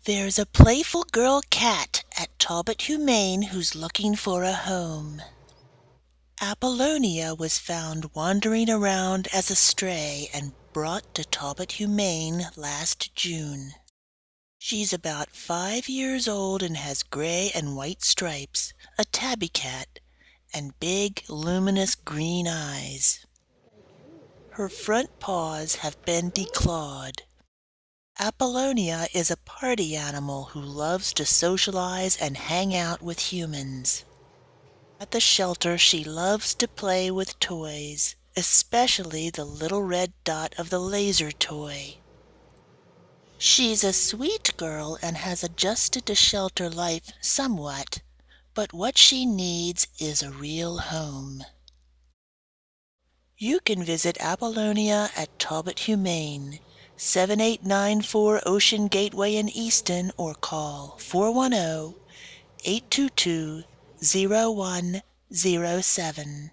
There's a playful girl cat at Talbot Humane who's looking for a home. Apalonia was found wandering around as a stray and brought to Talbot Humane last June. She's about 5 years old and has gray and white stripes, a tabby cat, and big, luminous green eyes. Her front paws have been declawed. Apalonia is a party animal who loves to socialize and hang out with humans. At the shelter, she loves to play with toys, especially the little red dot of the laser toy. She's a sweet girl and has adjusted to shelter life somewhat, but what she needs is a real home. You can visit Apalonia at Talbot Humane, 7894 Ocean Gateway in Easton, or call 410-822-0107.